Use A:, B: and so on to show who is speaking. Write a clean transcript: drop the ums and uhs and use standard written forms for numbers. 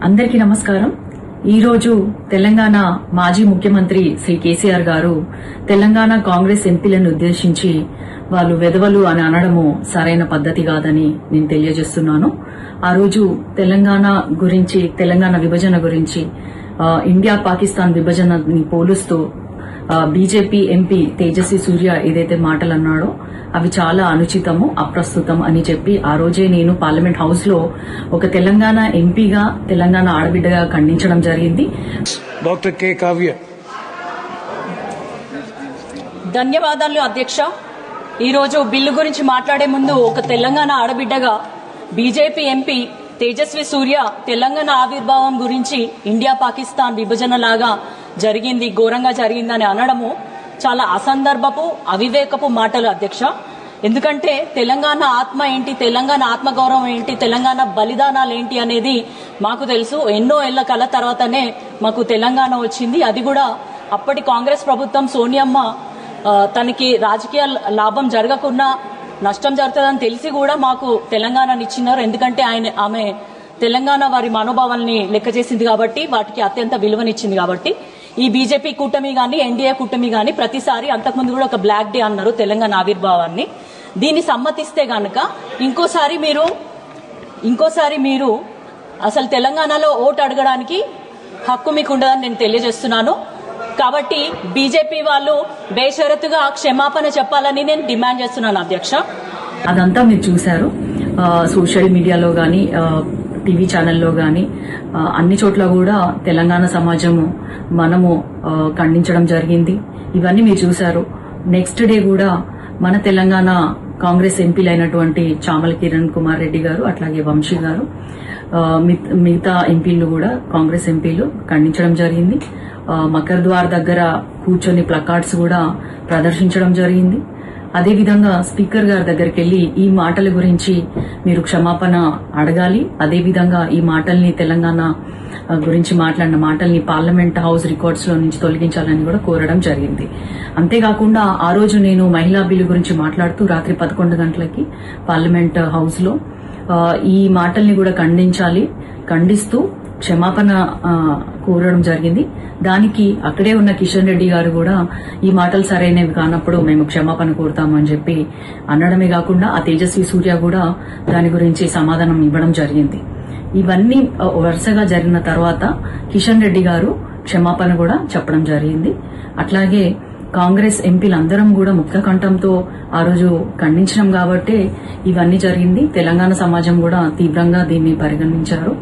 A: అందరికీ నమస్కారం. ఈరోజు తెలంగాణ మాజీ ముఖ్యమంత్రి శ్రీ కేసీఆర్ గారు తెలంగాణ కాంగ్రెస్ ఎంపీలను ఉద్దేశించి వాళ్ళు వెధవలు అని అనడము సరైన పద్ధతి కాదని నేను తెలియజేస్తున్నాను. ఆ రోజు తెలంగాణ గురించి, తెలంగాణ విభజన గురించి, ఇండియా పాకిస్తాన్ విభజనని పోలుస్తూ బీజేపీ ఎంపీ తేజస్వి సూర్య ఏదైతే మాటలు అన్నాడో అవి చాలా అనుచితము, అప్రస్తుతం అని చెప్పి ఆ రోజే నేను పార్లమెంట్ హౌస్ లో ఒక తెలంగాణ ఎంపీగా, తెలంగాణ ఆడబిడ్డగా ఖండించడం జరిగింది.
B: Doctor K Kavya.
C: ధన్యవాదాలు అధ్యక్ష. ఈరోజు బిల్లు గురించి మాట్లాడే ముందు ఒక తెలంగాణ ఆడబిడ్డగా బీజేపీ ఎంపీ తేజస్వి సూర్య తెలంగాణ ఆవిర్భావం గురించి ఇండియా పాకిస్తాన్ విభజన లాగా జరిగింది, ఘోరంగా జరిగిందని అనడము చాలా అసందర్భపు, అవివేకపు మాటలు అధ్యక్ష. ఎందుకంటే తెలంగాణ ఆత్మ ఏంటి, తెలంగాణ ఆత్మగౌరవం ఏంటి, తెలంగాణ బలిదానాలు ఏంటి అనేది మాకు తెలుసు. ఎన్నో ఏళ్ల కల తర్వాతనే మాకు తెలంగాణ వచ్చింది. అది కూడా అప్పటి కాంగ్రెస్ ప్రభుత్వం సోనియమ్మ తనకి రాజకీయ లాభం జరగకున్నా నష్టం జరుగుతుందని తెలిసి కూడా మాకు తెలంగాణని ఇచ్చినారు. ఎందుకంటే ఆమె తెలంగాణ వారి మనోభావాల్ని లెక్క చేసింది కాబట్టి, వాటికి అత్యంత విలువనిచ్చింది కాబట్టి. ఈ బీజేపీ కూటమి గాని, ఎన్డీఏ కూటమి గాని ప్రతిసారి, అంతకుముందు కూడా ఒక బ్లాక్ డే అన్నారు తెలంగాణ ఆవిర్భావాన్ని. దీన్ని సమ్మతిస్తే గనక ఇంకోసారి మీరు అసలు తెలంగాణలో ఓటు అడగడానికి హక్కు మీకు ఉండదని నేను తెలియజేస్తున్నాను. కాబట్టి బీజేపీ వాళ్ళు బేషరతుగా క్షమాపణ చెప్పాలని నేను డిమాండ్ చేస్తున్నాను అధ్యక్ష.
A: అదంతా మీరు చూశారు సోషల్ మీడియాలో గాని, టీవీ ఛానల్లో గాని, అన్ని చోట్ల కూడా తెలంగాణ సమాజము మనము ఖండించడం జరిగింది. ఇవన్నీ మీరు చూశారు. నెక్స్ట్ డే కూడా మన తెలంగాణ కాంగ్రెస్ ఎంపీలైనటువంటి చామల కిరణ్ కుమార్ రెడ్డి గారు, అట్లాగే వంశీ గారు, మిగతా ఎంపీలు కూడా కాంగ్రెస్ ఎంపీలు ఖండించడం జరిగింది. మకర్ ద్వార్ దగ్గర కూర్చొని ప్లకార్డ్స్ కూడా ప్రదర్శించడం జరిగింది. అదేవిధంగా స్పీకర్ గారి దగ్గరికి వెళ్లి ఈ మాటల గురించి మీరు క్షమాపణ అడగాలి, అదేవిధంగా ఈ మాటల్ని, తెలంగాణ గురించి మాట్లాడిన మాటల్ని పార్లమెంట్ హౌస్ రికార్డ్స్ లో నుంచి తొలగించాలని కూడా కోరడం జరిగింది. అంతేకాకుండా ఆ రోజు నేను మహిళా బిల్లు గురించి మాట్లాడుతూ రాత్రి 11 గంటలకి పార్లమెంట్ హౌస్ లో ఈ మాటల్ని కూడా ఖండిస్తూ క్షమాపణ కోరడం జరిగింది. దానికి అక్కడే ఉన్న కిషన్ రెడ్డి గారు కూడా ఈ మాటలు సరైనవి కానప్పుడు మేము క్షమాపణ కోరుతామని చెప్పి అనడమే కాకుండా ఆ తేజస్వి సూర్య కూడా దాని గురించి సమాధానం ఇవ్వడం జరిగింది. ఇవన్నీ వరుసగా జరిగిన తర్వాత కిషన్ రెడ్డి గారు క్షమాపణ కూడా చెప్పడం జరిగింది. అట్లాగే కాంగ్రెస్ ఎంపీలందరం కూడా ముక్త కంఠంతో ఆ రోజు ఖండించడం కాబట్టే ఇవన్నీ జరిగింది. తెలంగాణ సమాజం కూడా తీవ్రంగా దీన్ని పరిగణించారు.